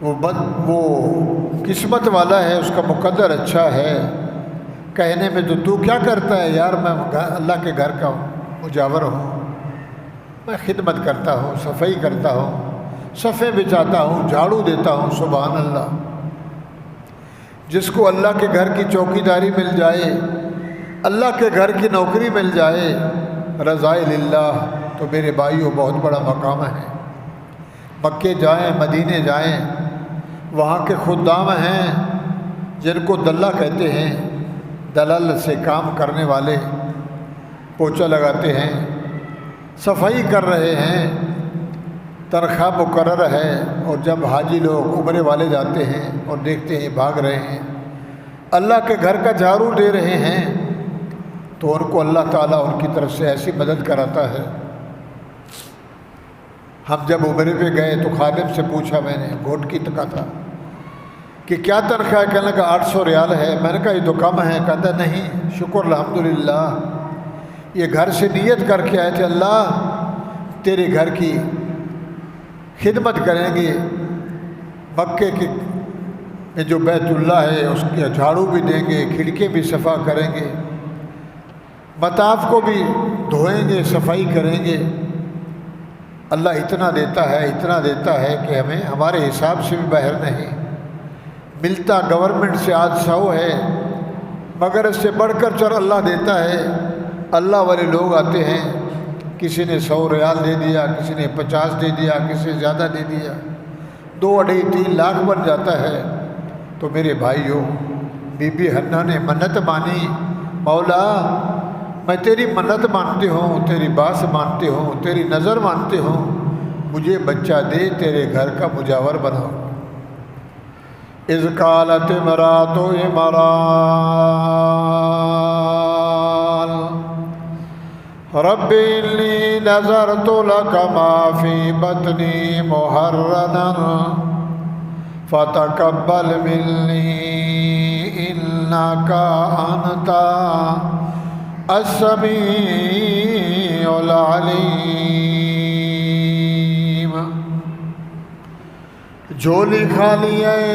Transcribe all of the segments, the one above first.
وہ قسمت والا ہے، اس کا مقدر اچھا ہے۔ کہنے میں تو کیا کرتا ہے یار، میں اللہ کے گھر کا مجاور ہوں، میں خدمت کرتا ہوں، صفائی کرتا ہوں، صفے بچھاتا ہوں، جھاڑو دیتا ہوں۔ سبحان اللہ۔ جس کو اللہ کے گھر کی چوکیداری مل جائے، اللہ کے گھر کی نوکری مل جائے، رضائے للہ، تو میرے بھائیو بہت بڑا مقام ہے۔ مکے جائیں، مدینے جائیں، وہاں کے خدام ہیں جن کو دلہ کہتے ہیں، دلال سے کام کرنے والے، پوچھا لگاتے ہیں، صفائی کر رہے ہیں، تنخواہ مقرر ہے، اور جب حاجی لوگ عمرے والے جاتے ہیں اور دیکھتے ہیں بھاگ رہے ہیں، اللہ کے گھر کا جھاڑو دے رہے ہیں، تو ان کو اللہ تعالیٰ ان کی طرف سے ایسی مدد کراتا ہے۔ ہم جب عمرے پہ گئے تو خادم سے پوچھا، میں نے گھوٹ کی تکا تھا کہ کیا تنخواہ ہے؟ کہنے لگا 800 ریال ہے۔ میں نے کہا یہ تو کم ہے۔ کہتا نہیں، شکر الحمدللہ، یہ گھر سے نیت کر کے آئے تھے، اللہ تیرے گھر کی خدمت کریں گے، مکے میں جو بیت اللہ ہے اس کے جھاڑو بھی دیں گے، کھڑکیاں بھی صفا کریں گے، مطاف کو بھی دھوئیں گے، صفائی کریں گے۔ اللہ اتنا دیتا ہے، اتنا دیتا ہے کہ ہمیں ہمارے حساب سے بھی باہر نہیں ملتا۔ گورنمنٹ سے 800 ہے، مگر اس سے بڑھ کر چل اللہ دیتا ہے۔ اللہ والے لوگ آتے ہیں، کسی نے 100 ریال دے دیا، کسی نے 50 دے دیا، کسی نے زیادہ دے دیا، 2 ڈھائی 3 لاکھ بن جاتا ہے۔ تو میرے بھائیو، بی بی حنہ نے منت مانی، مولا میں تیری منت مانتی ہوں، تیری باس مانتی ہوں، تیری نظر مانتی ہوں، مجھے بچہ دے، تیرے گھر کا مجاور بناؤ۔ اذ قالت امرأۃ عمران رب انی نذرت لک ما فی بطنی محررا فتقبل منی انک انت السمیع العلیم۔ جھولی خالی ہے،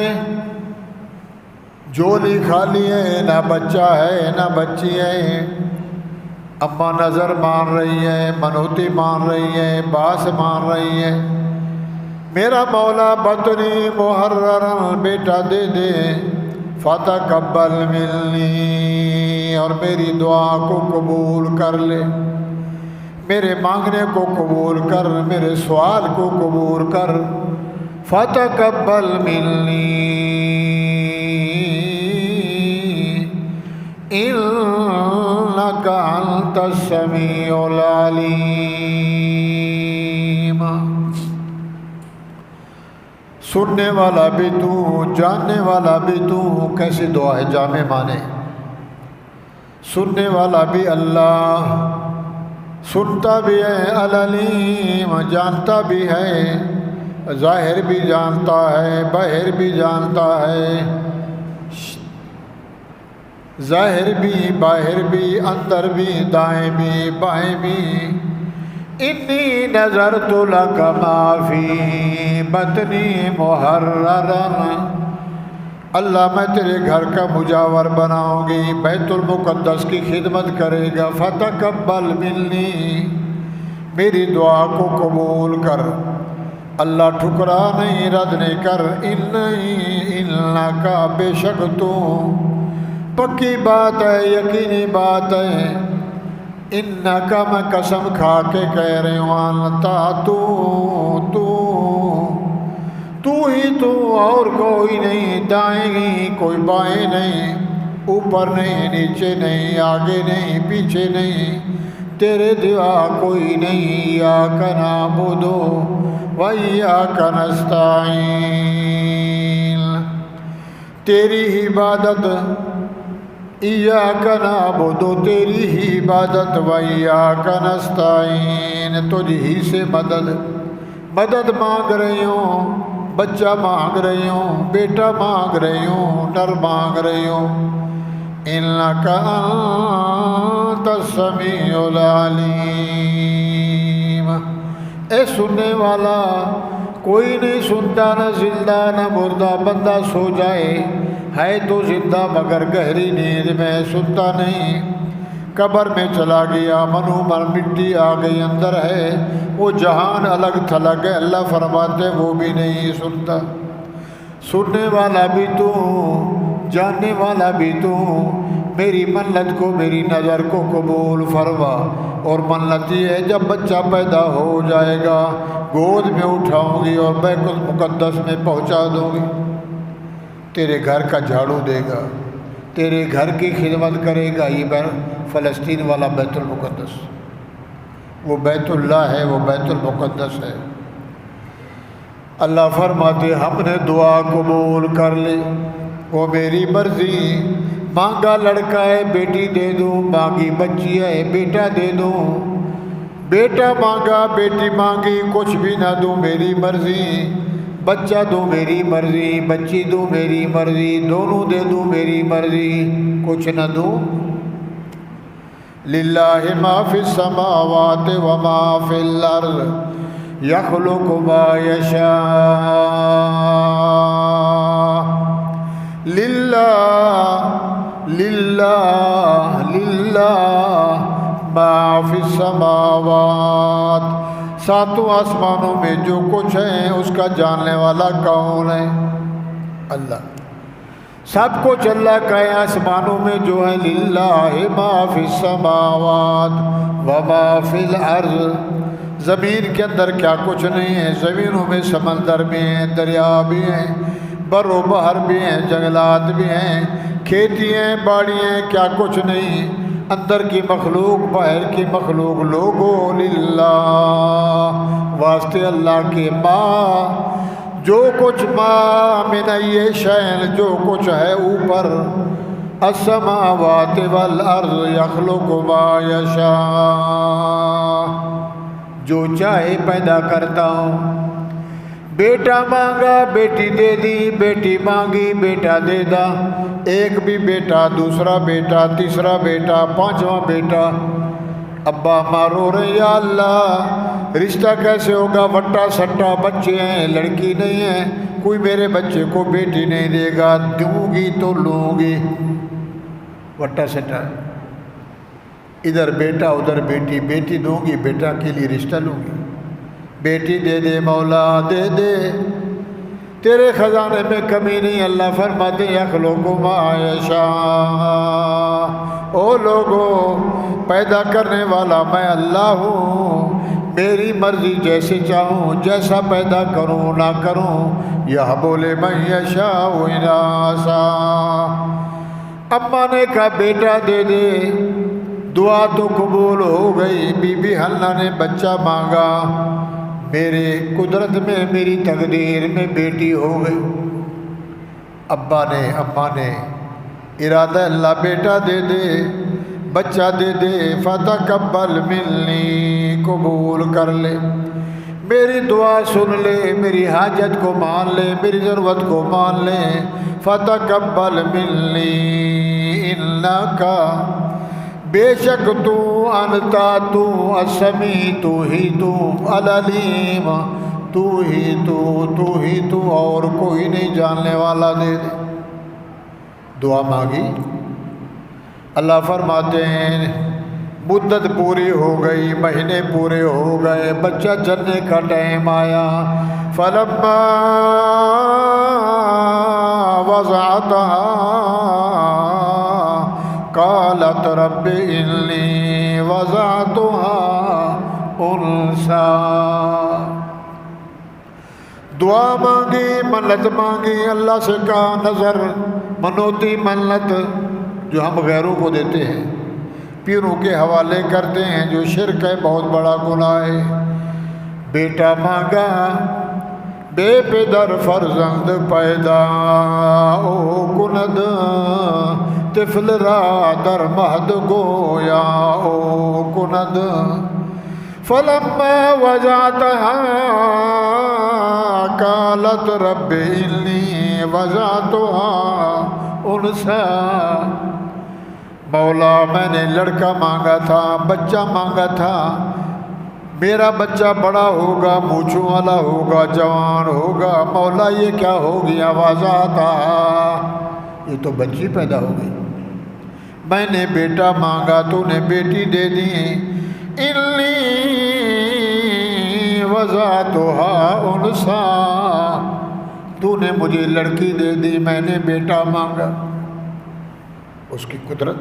جھولی خالی ہے، نہ بچہ ہے نہ بچی ہے، اماں نظر مان رہی ہے، منوتی مان رہی ہے، باس مان رہی ہے، میرا مولا بطنی محررا بیٹا دے دے، فتقبل منی، اور میری دعا کو قبول کر لے، میرے مانگنے کو قبول کر، میرے سوال کو قبول کر، فتقبل منی انک انت السمیع العلیم۔ سننے والا بھی تو، جاننے والا بھی تو، کیسی دعا ہے جامع معنی۔ سننے والا بھی اللہ، سنتا بھی ہے، العلیم جانتا بھی ہے، ظاہر بھی جانتا ہے، باہر بھی جانتا ہے، ظاہر بھی باہر بھی، اندر بھی دائیں بھی بائیں بھی۔ انی نذرت لک ما فی بطنی محررا، اللہ میں تیرے گھر کا مجاور بناؤں گی، بیت المقدس کی خدمت کرے گا، فتقبل منی، میری دعا کو قبول کر، اللہ ٹھکرا نہیں، رد نہیں کر، انکا بے شک تو، پکی بات ہے، یقینی بات ہے، انکا میں قسم کھا کے کہہ رہی ہوں، انتا تو ہی تو، اور کوئی نہیں، دائیں نہیں کوئی بائیں نہیں، اوپر نہیں نیچے نہیں، آگے نہیں پیچھے نہیں، تیرے دعا کوئی نہیں، ایاک نعبد و ایاک نستعین، تیری ہی عبادت، ایاک نعبد تیری ہی عبادت، و ایاک نستعین تجھ ہی سے مدد مانگ رہی ہوں، بچہ مانگ رہی ہوں، بیٹا مانگ رہی ہوں، نر مانگ رہی ہوں، انک انت السمیع العلیم۔ اے سننے والا، کوئی نہیں سنتا نہ زندہ نہ مردہ، بندہ سو جائے ہے تو زندہ مگر گہری نیند میں سنتا نہیں۔ قبر میں چلا گیا منومر مٹی آ گئی اندر ہے، وہ جہان الگ تھلگ ہے، اللہ فرماتے وہ بھی نہیں سنتا۔ سننے والا بھی تو جاننے والا بھی تو، میری منت کو میری نظر کو قبول فرما۔ اور منت یہ ہے جب بچہ پیدا ہو جائے گا گود میں اٹھاؤں گی اور بیت المقدس میں پہنچا دوں گی، تیرے گھر کا جھاڑو دے گا، تیرے گھر کی خدمت کرے گا۔ یہ فلسطین والا بیت المقدس، وہ بیت اللہ ہے، وہ بیت المقدس ہے۔ اللہ فرماتے ہم نے دعا قبول کر لی، وہ میری مرضی، مانگا لڑکا ہے بیٹی دے دوں، مانگی بچی ہے بیٹا دے دوں، بیٹا مانگا بیٹی مانگی کچھ بھی نہ دوں میری مرضی، بچہ دوں میری مرضی، بچی دوں میری مرضی، دونوں دے دوں میری مرضی، کچھ نہ دوں۔ للہ ما فی السماوات وما فی الارض یخلق ما یشاء، للہ ما فی السماوات، ساتوں آسمانوں میں جو کچھ ہے اس کا جاننے والا کون ہے؟ اللہ۔ سب کچھ اللہ کا ہے، آسمانوں میں جو ہے للہ ما فی السماوات وما فی الارض، زمین کے اندر کیا کچھ نہیں ہے، زمینوں میں سمندر بھی ہیں، دریا بھی ہیں، بر و بحر بھی ہیں، جنگلات بھی ہیں، کھیتی ہیں، باڑی ہیں، کیا کچھ نہیں، اندر کی مخلوق باہر کی مخلوق، لوگو للہ، واسطے اللہ کے، ما جو کچھ، ما من ای شین، جو کچھ ہے اوپر، السماوات والارض یخلق ما یشاء، جو چاہے پیدا کرتا ہوں۔ بیٹا مانگا بیٹی دے دی، بیٹی مانگی بیٹا دے دا، ایک بھی بیٹا، دوسرا بیٹا، تیسرا بیٹا، پانچواں بیٹا۔ ابا مارو رہے یا اللہ رشتہ کیسے ہوگا، وٹا سٹا بچے ہیں، لڑکی نہیں ہے، کوئی میرے بچے کو بیٹی نہیں دے گا، دوں گی تو لوں گی، وٹا سٹا، ادھر بیٹا ادھر بیٹی، بیٹی دوں گی بیٹا کے لیے رشتہ لوں گی، بیٹی دے دے مولا دے دے، تیرے خزانے میں کمی نہیں۔ اللہ فرماتے یخلق ما یشاء، او لوگو پیدا کرنے والا میں اللہ ہوں، میری مرضی جیسے چاہوں جیسا پیدا کروں نہ کروں، یہب لمن یشاء اناثا۔ اماں نے کہا بیٹا دے دے، دعا تو قبول ہو گئی، بی بی حنہ نے بچہ مانگا، میرے قدرت میں میری تقدیر میں بیٹی ہو گئی۔ ابا نے اماں نے ارادہ اللہ بیٹا دے دے، بچہ دے دے، فتقبل منی، قبول کر لے، میری دعا سن لے، میری حاجت کو مان لے، میری ضرورت کو مان لے، فتقبل منی انکا، بے شک تو انتا تو السمیع، تو ہی تو العلیم، تو ہی تو اور کوئی نہیں جاننے والا، دے دے۔ دعا مانگی، اللہ فرماتے ہیں مدت پوری ہو گئی، مہینے پورے ہو گئے، بچہ جننے کا ٹائم آیا، فلما وضعتها قالت رب انی وضعتها انثی، دعا مانگی، منت مانگی، اللہ سے کہا، نظر منوتی منت جو ہم غیروں کو دیتے ہیں، پیروں کے حوالے کرتے ہیں، جو شرک ہے، بہت بڑا گناہ ہے۔ بیٹا مانگا، بے پدر فرزند پیدا او کند، طفل را در مہد گویا او کند، فلما وضعتها قالت رب انی وضعتها انثی، مولا میں نے لڑکا مانگا تھا، بچہ مانگا تھا، میرا بچہ بڑا ہوگا، مونچھوں والا ہوگا، جوان ہوگا، مولا یہ کیا ہو گیا؟ وضعتھا، یہ تو بچی پیدا ہو گئی، میں نے بیٹا مانگا تو نے بیٹی دے دی، انی وضعتھا انثی، تو نے مجھے لڑکی دے دی، میں نے بیٹا مانگا۔ اس کی قدرت،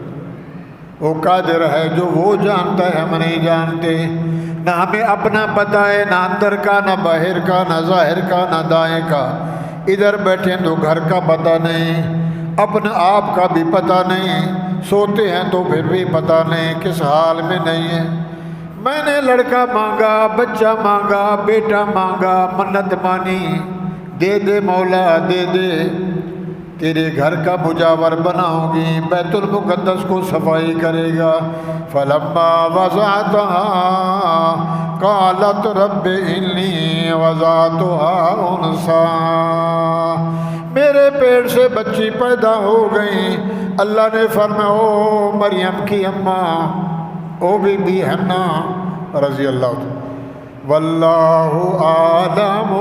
وہ قادر ہے جو وہ جانتا ہے، ہم نہیں جانتے، نہ ہمیں اپنا پتہ ہے، نہ اندر کا، نہ باہر کا، نہ ظاہر کا، نہ دائیں کا۔ ادھر بیٹھے تو گھر کا پتہ نہیں، اپنے آپ کا بھی پتہ نہیں، سوتے ہیں تو پھر بھی پتہ نہیں کس حال میں نہیں ہے۔ میں نے لڑکا مانگا، بچہ مانگا، بیٹا مانگا، منت مانی، دے دے مولا دے دے، تیرے گھر کا مجاور بناؤں گی، بیت المقدس کو صفائی کرے گا۔ فلما وضعتھا قالت رب انی وضعتھا انثی، میرے پیٹ سے بچی پیدا ہو گئی۔ اللہ نے فرمایا او مریم کی اماں، او بی بی حنا رضی اللہ عنہ، واللہ عالم،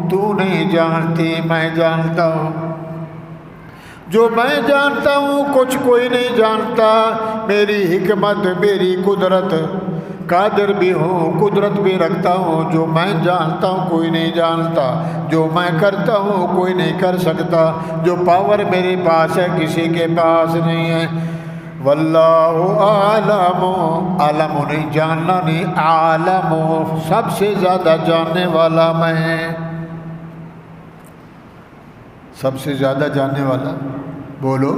تو نہیں جانتی میں جانتا ہوں، جو میں جانتا ہوں کچھ کوئی نہیں جانتا، میری حکمت، میری قدرت، قادر بھی ہوں، قدرت بھی رکھتا ہوں، جو میں جانتا ہوں کوئی نہیں جانتا، جو میں کرتا ہوں کوئی نہیں کر سکتا، جو پاور میرے پاس ہے کسی کے پاس نہیں ہے۔ واللہ عالم، عالم نہیں جاننا نہیں، عالم سب سے زیادہ جاننے والا میں، سب سے زیادہ جاننے والا، بولو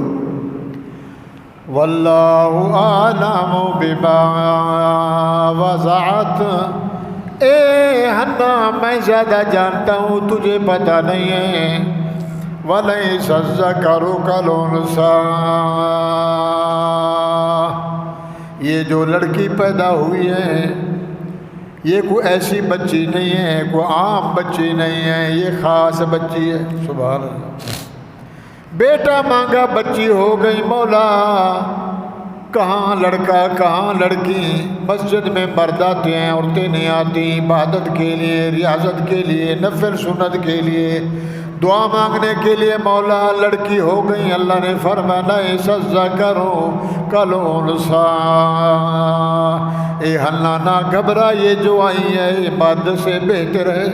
واللہ عالم بما وضعت، اے حنا میں زیادہ جانتا ہوں تجھے پتہ نہیں ہے، ولیس الذکر کالانثی، یہ جو لڑکی پیدا ہوئی ہے یہ کوئی ایسی بچی نہیں ہے، کوئی عام بچی نہیں ہے، یہ خاص بچی ہے۔ سبحان اللہ، بیٹا مانگا بچی ہو گئی، مولا کہاں لڑکا کہاں لڑکی، مسجد میں مرد آتے ہیں عورتیں نہیں آتی، عبادت کے لیے، ریاضت کے لیے، نفل سنت کے لیے، دعا مانگنے کے لیے، مولا لڑکی ہو گئی۔ اللہ نے فرمایا لیس الذکر کالانثی، اے حنا نہ گھبرا، یہ جو آئی ہے یہ مرد سے بہتر ہے،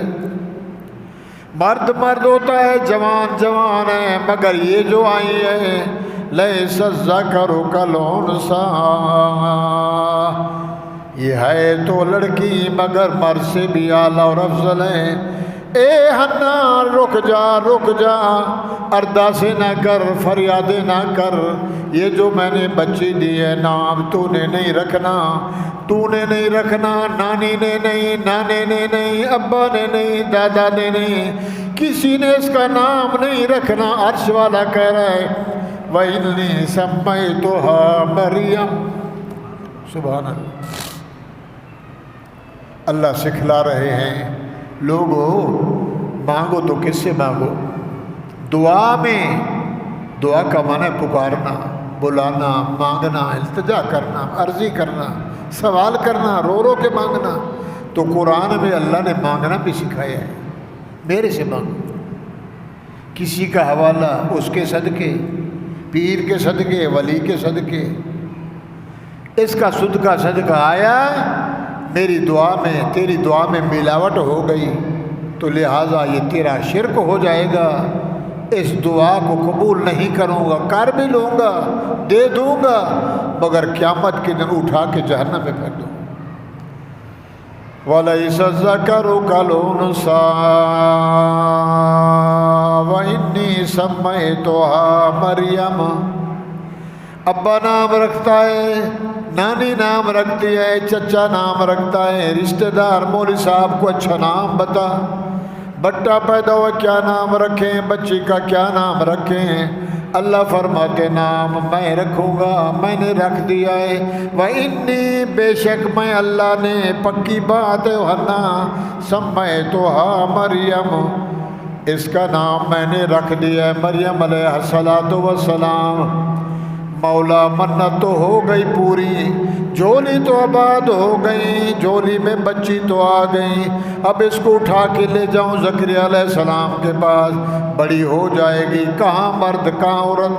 مرد مرد ہوتا ہے، جوان جوان ہے، مگر یہ جو آئی ہے لیس الذکر کالانثی، یہ ہے تو لڑکی مگر مرد سے بھی اعلیٰ اور افضل ہے۔ اے حنا رک جا رک جا، ارداسیں نہ کر، فریادیں نہ کر، یہ جو میں نے بچی دی ہے نام تو نے نہیں رکھنا، تو نے نہیں رکھنا، نانی نے نہیں، نانے نے نہیں، ابا نے نہیں، دادا نے نہیں، کسی نے اس کا نام نہیں رکھنا۔ عرش والا کہہ رہا ہے وَإِنِّي سَمَّيْتُهَا مَرْيَمَ، سبحان اللہ، اللہ سکھلا رہے ہیں لوگو مانگو تو کس سے مانگو؟ دعا میں، دعا کا معنی پکارنا، بلانا، مانگنا، التجا کرنا، عرضی کرنا، سوال کرنا، رو رو کے مانگنا۔ تو قرآن میں اللہ نے مانگنا بھی سکھایا ہے، میرے سے مانگو، کسی کا حوالہ، اس کے صدقے، پیر کے صدقے، ولی کے صدقے، اس کا صدقہ صدقہ آیا، میری دعا میں، تیری دعا میں ملاوٹ ہو گئی تو لہٰذا یہ تیرا شرک ہو جائے گا، اس دعا کو قبول نہیں کروں گا، کر بھی لوں گا، دے دوں گا، مگر قیامت کے دن اٹھا کے جہنم میں پھینک دوں گا۔ وَلَيْسَ الذَّكَرُ كَالْأُنثَىٰ وَإِنِّي سَمَّيْتُهَا مَرْيَمَ، ابا نام رکھتا ہے، نانی نام رکھتی ہے، چچا نام رکھتا ہے، رشتہ دار مولوی صاحب کو اچھا نام بتا، بٹا پیدا ہوا کیا نام رکھیں، بچی کا کیا نام رکھیں؟ اللہ فرماتے نام میں رکھوں گا، میں نے رکھ دیا ہے۔ وَإِنِّي، بے شک میں اللہ نے، پکی بات ہے حنا، سَمَّيْتُهَا مریم، اس کا نام میں نے رکھ دیا ہے مریم علیہ السلام۔ مولا منت تو ہو گئی پوری، جھولی تو آباد ہو گئی، جھولی میں بچی تو آ گئی، اب اس کو اٹھا کے لے جاؤں زکریا علیہ السلام کے پاس، بڑی ہو جائے گی، کہاں مرد کہاں عورت،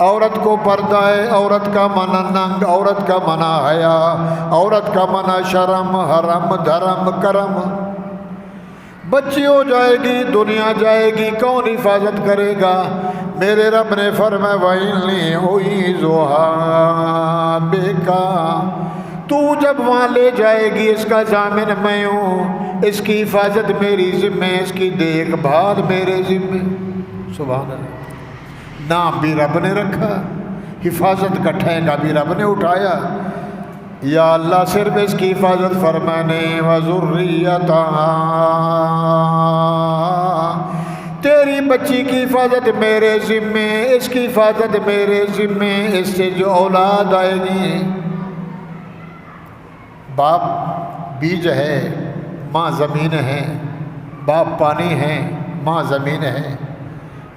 عورت کو پردہ ہے، عورت کا منع ننگ، عورت کا منع حیا، عورت کا منع شرم حرم دھرم کرم، بچی ہو جائے گی، دنیا جائے گی، کون حفاظت کرے گا؟ میرے رب نے فرمایا وَإِنِّي أُعِيذُهَا بِكَ، تو جب وہاں لے جائے گی اس کا ضامن میں ہوں، اس کی حفاظت میری ذمہ، اس کی دیکھ بھال میرے ذمہ۔ سبحان اللہ، نام بھی رب نے رکھا، حفاظت کا ٹھینگا بھی رب نے اٹھایا۔ یا اللہ صرف اس کی حفاظت فرمانے وَذُرِّيَّتَهَا، تیری بچی کی حفاظت میرے ذمے، اس کی حفاظت میرے ذمے، اس سے جو اولاد آئے گی، باپ بیج ہے، ماں زمین ہے، باپ پانی ہے، ماں زمین ہے۔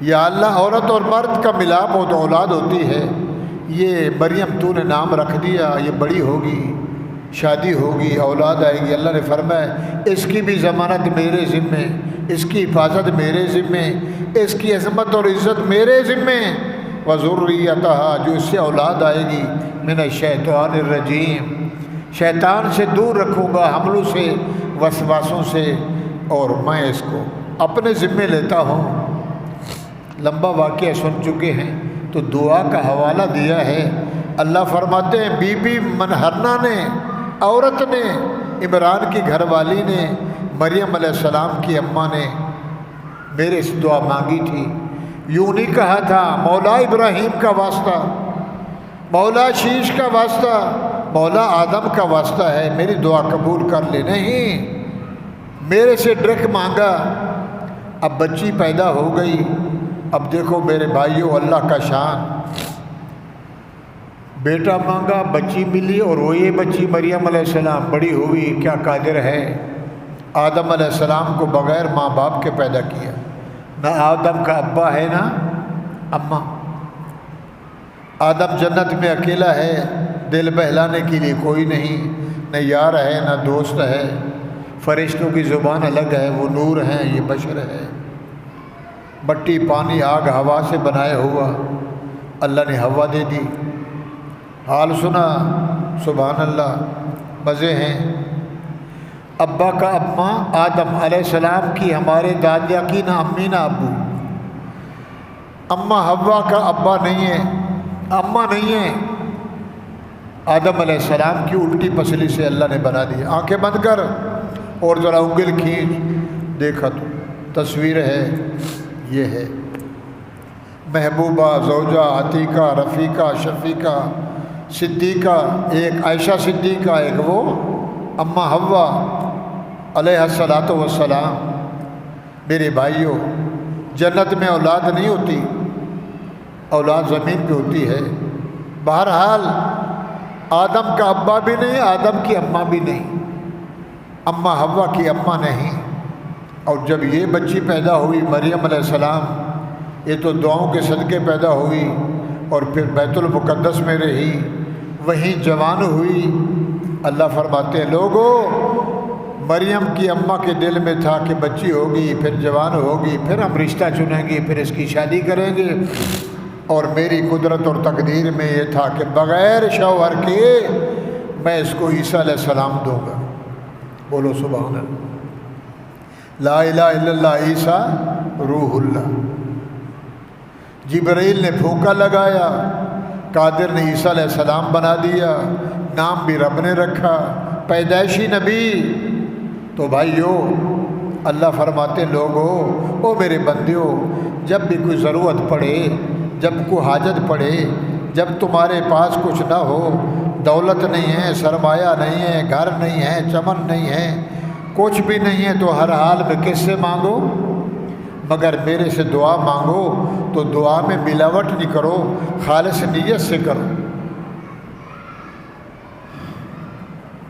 یا اللہ عورت اور مرد کا ملاپ ہو تو اولاد ہوتی ہے، یہ مریم تو نے نام رکھ دیا، یہ بڑی ہوگی، شادی ہوگی، اولاد آئے گی۔ اللہ نے فرمایا اس کی بھی ضمانت میرے ذمے، اس کی حفاظت میرے ذمے، اس کی عظمت اور عزت میرے ذمے، وَذُرِّيَّتَهَا، جو اس سے اولاد آئے گی، مِنَ الشَّيْطَانِ الرَّجِيمِ، شیطان سے دور رکھوں گا، حملوں سے، وسواسوں سے، اور میں اس کو اپنے ذمے لیتا ہوں۔ لمبا واقعہ سن چکے ہیں تو دعا کا حوالہ دیا ہے۔ اللہ فرماتے ہیں بی بی منہرنا نے، عورت نے، عمران کی گھر والی نے، مریم علیہ السلام کی اماں نے میرے سے دعا مانگی تھی، یوں نہیں کہا تھا مولا ابراہیم کا واسطہ، مولا شیش کا واسطہ، مولا آدم کا واسطہ ہے، میری دعا قبول کر لے، نہیں، میرے سے ڈرک مانگا، اب بچی پیدا ہو گئی۔ اب دیکھو میرے بھائیوں، اللہ کا شان، بیٹا مانگا، بچی ملی، اور وہ یہ بچی مریم علیہ السلام بڑی ہوئی، کیا قادر ہے۔ آدم علیہ السلام کو بغیر ماں باپ کے پیدا کیا، نہ آدم کا ابا ہے نہ اماں، آدم جنت میں اکیلا ہے، دل بہلانے کے لیے کوئی نہیں، نہ یار ہے نہ دوست ہے، فرشتوں کی زبان الگ ہے، وہ نور ہیں، یہ بشر ہے، مٹی پانی آگ ہوا سے بنایا ہوا، اللہ نے ہوا دے دی۔ حال سنا، سبحان اللہ، مزے ہیں۔ ابا کا اماں آدم علیہ السلام کی، ہمارے دادیا کی نہ امی نہ ابو، اماں ہوا کا ابا نہیں ہے، اماں نہیں ہے، آدم علیہ السلام کی الٹی پسلی سے اللہ نے بنا دی۔ آنکھیں بند کر اور ذرا انگل کھینچ، دیکھا تو تصویر ہے، یہ ہے محبوبہ، زوجہ، عتیقہ، رفیقہ، شفیقہ، صدیقہ، ایک عائشہ صدیقہ، ایک وہ اماں حوا علیہ الصلاۃ والسلام۔ میرے بھائیوں، جنت میں اولاد نہیں ہوتی، اولاد زمین پہ ہوتی ہے۔ بہرحال آدم کا ابا بھی نہیں، آدم کی اماں بھی نہیں، اماں حوا کی اماں نہیں۔ اور جب یہ بچی پیدا ہوئی مریم علیہ السلام، یہ تو دعاؤں کے صدقے پیدا ہوئی، اور پھر بیت المقدس میں رہی، وہیں جوان ہوئی۔ اللہ فرماتے ہیں لوگوں، مریم کی اماں کے دل میں تھا کہ بچی ہوگی، پھر جوان ہوگی، پھر ہم رشتہ چنیں گے، پھر اس کی شادی کریں گے، اور میری قدرت اور تقدیر میں یہ تھا کہ بغیر شوہر کے میں اس کو عیسیٰ علیہ السلام دوں گا۔ بولو سبحان اللہ، لا الہ الا اللہ، عیسیٰ روح اللہ۔ جبرائیل نے پھونکا لگایا، قادر نے عیسیٰ علیہ السلام بنا دیا، نام بھی رب نے رکھا، پیدائشی نبی۔ تو بھائیو، اللہ فرماتے لوگو، او میرے بندیو، جب بھی کوئی ضرورت پڑے، جب کوئی حاجت پڑے، جب تمہارے پاس کچھ نہ ہو، دولت نہیں ہے، سرمایہ نہیں ہے، گھر نہیں ہے، چمن نہیں ہے، کچھ بھی نہیں ہے، تو ہر حال میں کس سے مانگو؟ مگر میرے سے دعا مانگو تو دعا میں ملاوٹ نہیں کرو، خالص نیت سے کرو۔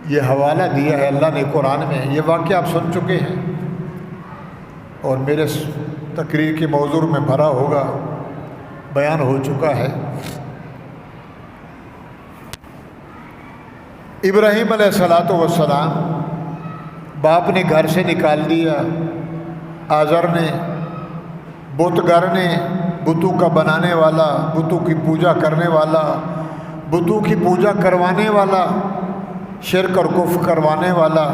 یہ حوالہ دیا ہے اللہ نے قرآن میں، یہ واقعہ آپ سن چکے ہیں اور میرے تقریر کے موضوع میں بھرا ہوگا، بیان ہو چکا ہے۔ ابراہیم علیہ الصلوۃ والسلام باپ نے گھر سے نکال دیا، آزر نے، بت گر نے، بتوں کا بنانے والا، بتوں کی پوجا کرنے والا، بتوں کی پوجا کروانے والا، شرک اور کفر کروانے والا،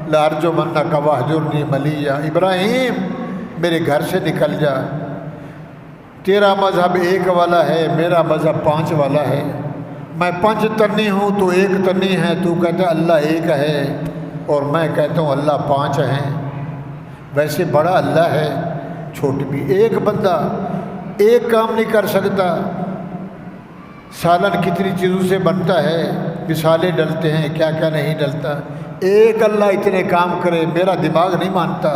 لارجمنک واہجرنی ملیہ، ابراہیم میرے گھر سے نکل جا، تیرا مذہب ایک والا ہے، میرا مذہب 5 والا ہے، میں 5 تنی ہوں، تو 1 تنی ہے، تو کہتا ہے اللہ ایک ہے اور میں کہتا ہوں اللہ 5 ہیں، ویسے بڑا اللہ ہے، چھوٹی بھی، ایک بندہ ایک کام نہیں کر سکتا، سالن کتنی چیزوں سے بنتا ہے، مثالیں ڈلتے ہیں، کیا کیا نہیں ڈلتا، ایک اللہ اتنے کام کرے میرا دماغ نہیں مانتا،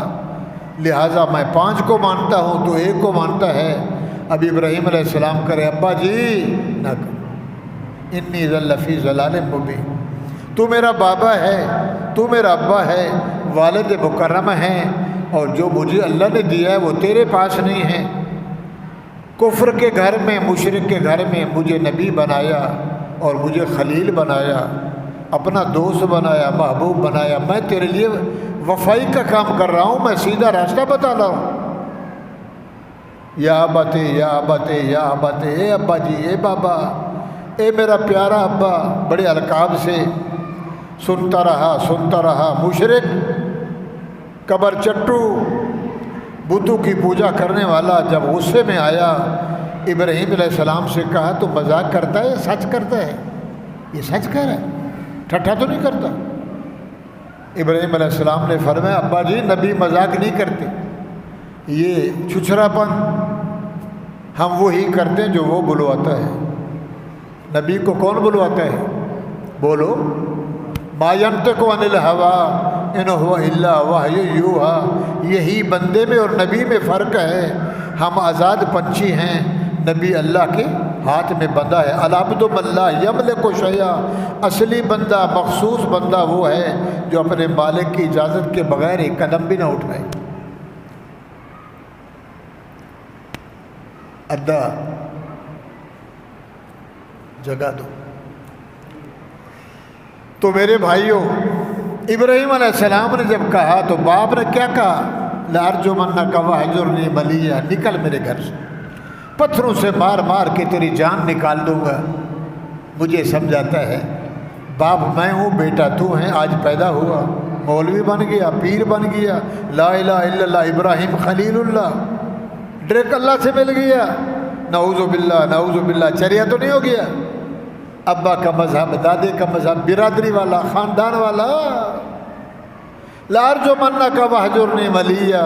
لہٰذا میں 5 کو مانتا ہوں تو 1 کو مانتا ہے۔ اب ابراہیم علیہ السلام کرے ابا جی نہ کر، انی ذی ضلال مبین، تو میرا بابا ہے، تو میرا ابا ہے، والد مکرم ہیں، اور جو مجھے اللہ نے دیا ہے وہ تیرے پاس نہیں ہے۔ کفر کے گھر میں، مشرک کے گھر میں مجھے نبی بنایا اور مجھے خلیل بنایا، اپنا دوست بنایا، محبوب بنایا، میں تیرے لیے وفائی کا کام کر رہا ہوں، میں سیدھا راستہ بتا رہا ہوں۔ یا ابت یا ابت یا ابت، اے ابا جی، اے بابا، اے میرا پیارا ابا، بڑے القاب سے سنتا رہا، مشرک، قبر چٹو، بتوں کی پوجا کرنے والا جب غصے میں آیا، ابراہیم علیہ السلام سے کہا تو مذاق کرتا ہے یا سچ کرتا ہے؟ یہ سچ کہہ رہا ہے، ٹھٹھا تو نہیں کرتا۔ ابراہیم علیہ السلام نے فرمایا ابا جی نبی مذاق نہیں کرتے، یہ چھچھرا پن ہم وہی کرتے ہیں جو وہ بلواتا ہے۔ نبی کو کون بلواتا ہے؟ بولو، ما ینطق عن الہویٰ ان ہوا الا وحی یوحیٰ، یہی بندے میں اور نبی میں فرق ہے، ہم آزاد پنچھی ہیں، نبی اللہ کے ہاتھ میں بندہ ہے۔ العبد من لا یملک شیئا، اصلی بندہ، مخصوص بندہ وہ ہے جو اپنے مالک کی اجازت کے بغیر ایک قدم بھی نہ اٹھائے۔ ادا جگہ دو۔ تو میرے بھائیوں، ابراہیم علیہ السلام نے جب کہا تو باپ نے کیا کہا؟ لارجمنک واہجرنی ملیہ، نکل میرے گھر سے، پتھروں سے مار مار کے تیری جان نکال دوں گا۔ مجھے سمجھاتا ہے باپ میں ہوں، بیٹا تو ہے، آج پیدا ہوا، مولوی بن گیا، پیر بن گیا، لا الہ الا اللہ، ابراہیم خلیل اللہ، ڈائریکٹ اللہ سے مل گیا، نعوذ باللہ نعوذ باللہ، چریا تو نہیں ہو گیا؟ ابا کا مذہب، دادے کا مذہب، برادری والا، خاندان والا۔ لارجمنک واہجرنی ملیہ،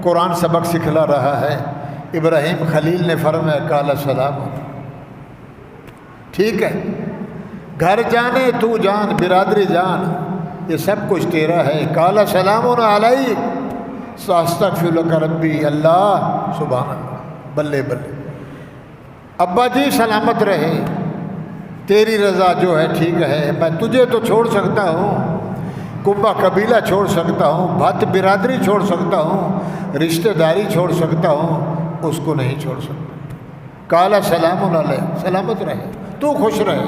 قرآن سبق سکھلا رہا ہے۔ ابراہیم خلیل نے فرمایا قال سلام، ٹھیک ہے، گھر جانے تو جان، برادری جان، یہ سب کچھ تیرا ہے۔ قال سلام علیک ساستغفر لک ربی، اللہ سبحان اللہ، بلے بلے، ابا جی سلامت رہے، تیری رضا جو ہے ٹھیک ہے، میں تجھے تو چھوڑ سکتا ہوں، کنبہ قبیلہ چھوڑ سکتا ہوں، بھات برادری چھوڑ سکتا ہوں، رشتہ داری چھوڑ سکتا ہوں، اس کو نہیں چھوڑ سکتا۔ قال سلام علیک، سلامت رہے، تو خوش رہے،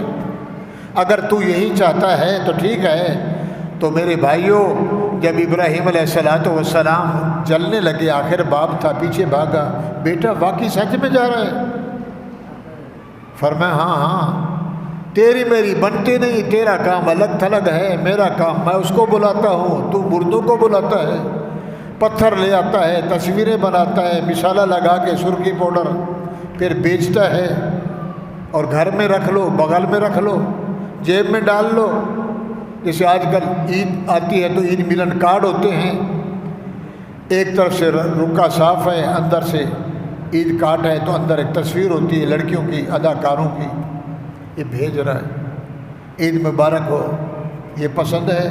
اگر تو یہی چاہتا ہے تو ٹھیک ہے۔ تو میرے بھائیوں، جب ابراہیم علیہ السلام جلنے لگے، آخر باپ تھا، پیچھے بھاگا، بیٹا واقعی سچ میں جا رہا ہے؟ فرمایا ہاں ہاں، تیری میری بنتی نہیں، تیرا کام الگ تھلگ ہے، میرا کام میں اس کو بلاتا ہوں، تو مردوں کو بلاتا ہے، پتھر لے آتا ہے، تصویریں بناتا ہے، مصالحہ لگا کے سرخی پاؤڈر، پھر بیچتا ہے، اور گھر میں رکھ لو، بغل میں رکھ لو، جیب میں ڈال لو۔ جیسے آج کل عید آتی ہے تو عید ملن کارڈ ہوتے ہیں، ایک طرف سے رکا صاف ہے، اندر سے عید کارڈ ہے، تو اندر ایک تصویر ہوتی ہے لڑکیوں کی، اداکاروں کی، یہ بھیج رہا ہے، عید مبارک ہو، یہ پسند ہے،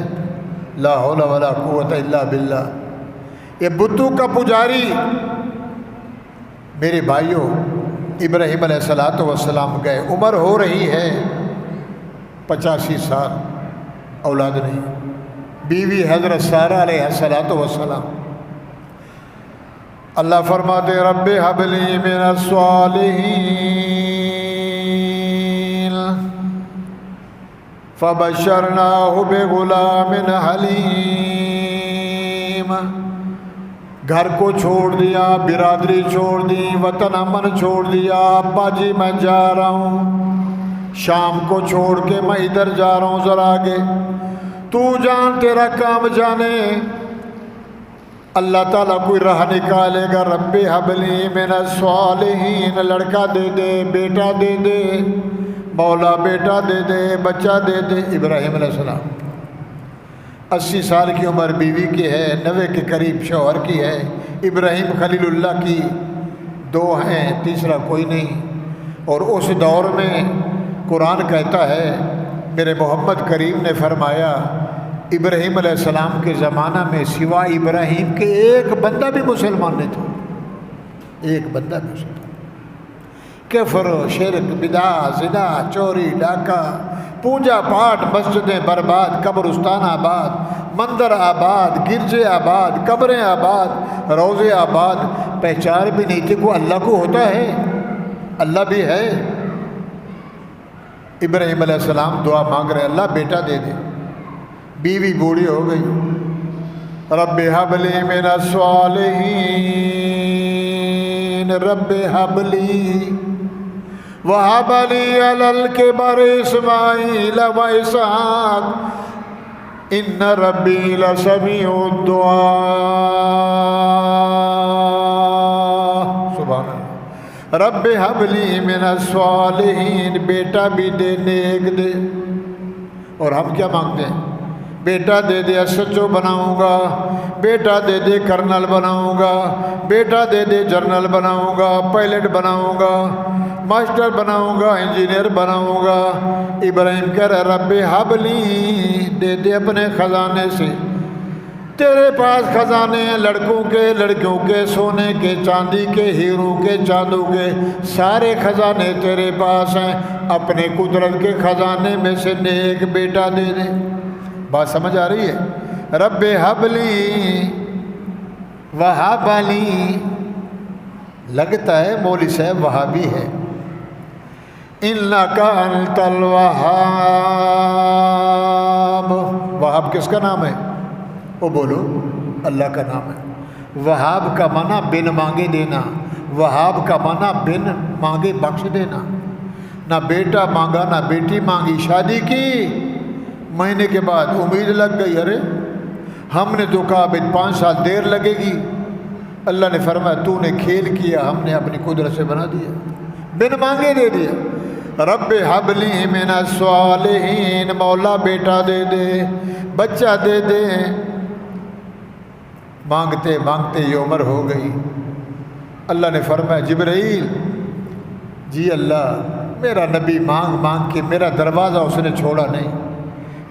لا حول ولا قوت الا باللہ۔ یہ بتوں کا پجاری۔ میرے بھائیوں، ابراہیم علیہ السلام گئے، عمر ہو رہی ہے 85 سال، اولاد نہیں، بیوی حضرت سارہ علیہ السلام۔ اللہ فرماتے رب ہب لی من الصالحین فبشرناہ بغلام حلیم، گھر کو چھوڑ دیا، برادری چھوڑ دی، وطن امن چھوڑ دیا، ابا جی میں جا رہا ہوں، شام کو چھوڑ کے میں ادھر جا رہا ہوں، ذرا آگے تو جان، تیرا کام جانے۔ اللہ تعالیٰ کوئی راہ نکالے گا، رب ہب لی من الصالحین، لڑکا دے دے، بیٹا دے دے، مولا بیٹا دے دے، بچہ دے دے۔ ابراہیم علیہ السلام 80 سال کی عمر بیوی کی ہے، 90 کے قریب شوہر کی ہے۔ ابراہیم خلیل اللہ کی 2 ہیں، تیسرا کوئی نہیں۔ اور اس دور میں قرآن کہتا ہے، میرے محمد کریم نے فرمایا، ابراہیم علیہ السلام کے زمانہ میں سوا ابراہیم کے ایک بندہ بھی مسلمان نہیں تھا، ایک بندہ بھی مسلمان۔ کفر، شرک، بدعت، زنا، چوری، ڈاکہ، پوجا پاٹ، مسجدیں برباد، قبرستان آباد، مندر آباد، گرجے آباد، قبریں آباد، روزے آباد، پہچان بھی نہیں تھی کوئی اللہ کو ہوتا ہے، اللہ بھی ہے۔ ابراہیم علیہ السلام دعا مانگ رہے، اللہ بیٹا دے دے، بیوی بوڑھی ہو گئی، رب ہب لی من الصالحین، رب ہب لی وہب لی علی الکبر اسماعیل و اسحاق ان ربی لسمیع الدعاء۔ سبحان اللہ۔ رب ہب لی من الصالحین، بیٹا بھی دے، نیک دے۔ اور ہم کیا مانگتے ہیں؟ بیٹا دے دے ایس ایچ او بناؤں گا، بیٹا دے دے کرنل بناؤں گا، بیٹا دے دے جنرل بناؤں گا، پائلٹ بناؤں گا، ماسٹر بناؤں گا، انجینئر بناؤں گا۔ ابراہیم کہہ رہے رب ہب لی، دے دے اپنے خزانے سے، تیرے پاس خزانے ہیں، لڑکوں کے، لڑکیوں کے، سونے کے، چاندی کے، ہیروں کے، چاندوں کے، سارے خزانے تیرے پاس ہیں، اپنے قدرت کے خزانے میں سے نیک بیٹا دے دے۔ بات سمجھ آ رہی ہے؟ رب ہب لی وہب لی، لگتا ہے مولوی صاحب وہابی ہے۔ انک انت الوہاب، وہاب کس کا نام ہے؟ وہ بولو، اللہ کا نام ہے۔ وہاب کا معنی بن مانگے دینا، وہاب کا معنی بن مانگے بخش دینا۔ نہ بیٹا مانگا نہ بیٹی مانگی، شادی کی، مہینے کے بعد امید لگ گئی، ارے ہم نے تو کہا 5 سال دیر لگے گی، اللہ نے فرمایا تو نے کھیل کیا، ہم نے اپنی قدرت سے بنا دیا، بن مانگے دے دیا۔ رب حب لی من الصالحین، مولا بیٹا دے دے، بچہ دے دے۔ مانگتے مانگتے یہ عمر ہو گئی، اللہ نے فرمایا جبرائیل، جی اللہ، میرا نبی مانگ مانگ کے میرا دروازہ اس نے چھوڑا نہیں،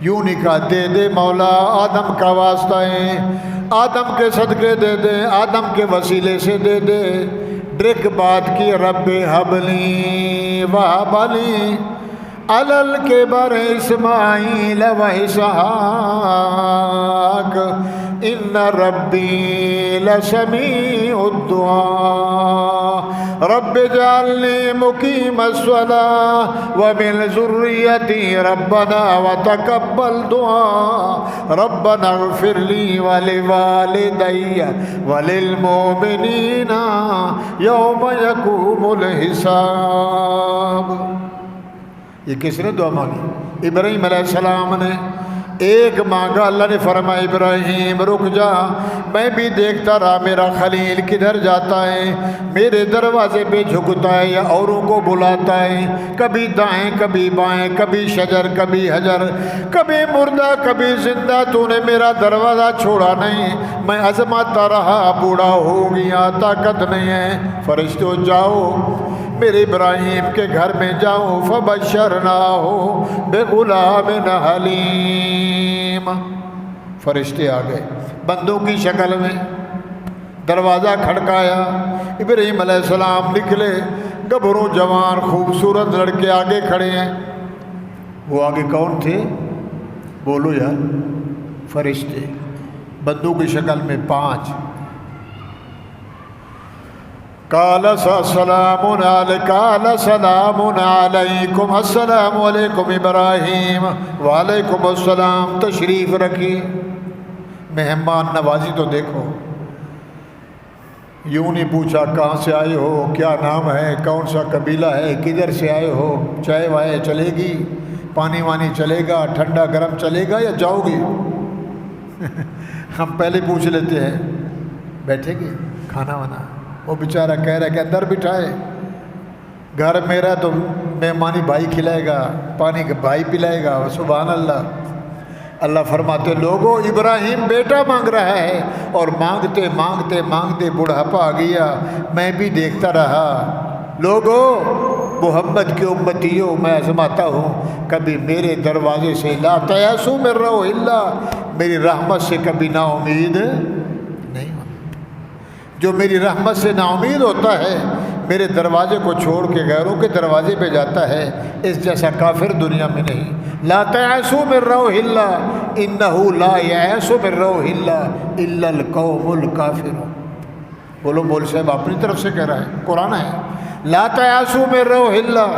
یوں نہیں کہا دے دے مولا، آدم کا واسطہ ہے، آدم کے صدقے دے دے، آدم کے وسیلے سے دے دے۔ ڈرک بات کی، رب حب لی وہب لی علی الکبر اسماعیل و اسحاق ان ربی لسمیع الدعاء رب اجعلنی مقیم الصلاۃ ومن ذریتی ربنا وتقبل دعاء ربنا اغفر لی ولوالدی وللمؤمنین یوم یقوم الحساب۔ یہ کس نے دعا مانگی؟ ابراہیم علیہ السلام نے ایک مانگا، اللہ نے فرمایا ابراہیم رک جا، میں بھی دیکھتا رہا میرا خلیل کدھر جاتا ہے، میرے دروازے پہ جھکتا ہے یا اوروں کو بلاتا ہے، کبھی دائیں کبھی بائیں، کبھی شجر کبھی حجر، کبھی مردہ کبھی زندہ، تو نے میرا دروازہ چھوڑا نہیں، میں آزماتا رہا، بوڑھا ہو گیا، طاقت نہیں ہے، فرشتوں جاؤ میرے ابراہیم کے گھر میں جاؤ، فبشرناہ بغلام حلیم۔ فرشتے آ گئے بندوں کی شکل میں، دروازہ کھڑکایا، ابراہیم علیہ السلام نکلے، گبھرو جوان خوبصورت لڑکے آگے کھڑے ہیں۔ وہ آگے کون تھے؟ بولو یار، فرشتے، بندوں کی شکل میں 5۔ قال سلام علیکم، السلام علیکم ابراہیم، وعلیکم السلام، تشریف رکھیے۔ مہمان نوازی تو دیکھو، یوں نہیں پوچھا کہاں سے آئے ہو، کیا نام ہے، کون سا قبیلہ ہے، کدھر سے آئے ہو، چائے وائے چلے گی، پانی وانی چلے گا، ٹھنڈا گرم چلے گا یا جاؤ گے؟ ہم پہلے پوچھ لیتے ہیں بیٹھے گے کھانا وانا، وہ بیچارہ کہہ رہا ہے کہ اندر بٹھائے، گھر میرا تو مہمانی بھائی کھلائے گا، پانی کا بھائی پلائے گا۔ سبحان اللہ۔ اللہ فرماتے لوگوں ابراہیم بیٹا مانگ رہا ہے، اور مانگتے مانگتے مانگتے بڑھاپا آ گیا، میں بھی دیکھتا رہا۔ لوگوں محمد کی امتیوں میں آزماتا ہوں، کبھی میرے دروازے سے لا تیاسوا من روح اللہ، میری رحمت سے کبھی نا امید نہیں ہوتا۔ جو میری رحمت سے نا امید ہوتا ہے، میرے دروازے کو چھوڑ کے غیروں کے دروازے پہ جاتا ہے، اس جیسا کافر دنیا میں نہیں۔ لا تیاسوا من روح اللہ انہ لا ییأس من روح اللہ الا القوم الکافرون۔ بولو مول صاحب اپنی طرف سے کہہ رہا ہے، قرآن ہے۔ لا تیاسوا من روح اللہ،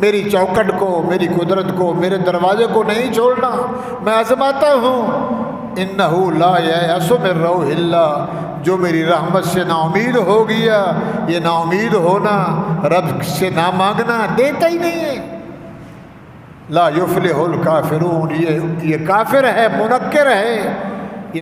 میری چوکٹ کو، میری قدرت کو، میرے دروازے کو نہیں چھوڑنا، میں آزماتا ہوں۔ انہ لا ییأس من روح اللہ، جو میری رحمت سے نا امید ہو گیا، یہ نا امید ہونا، رب سے نہ مانگنا، دیتا ہی نہیں ہے۔ لا یفلح الکافرون، یہ کافر ہے، منکر ہے،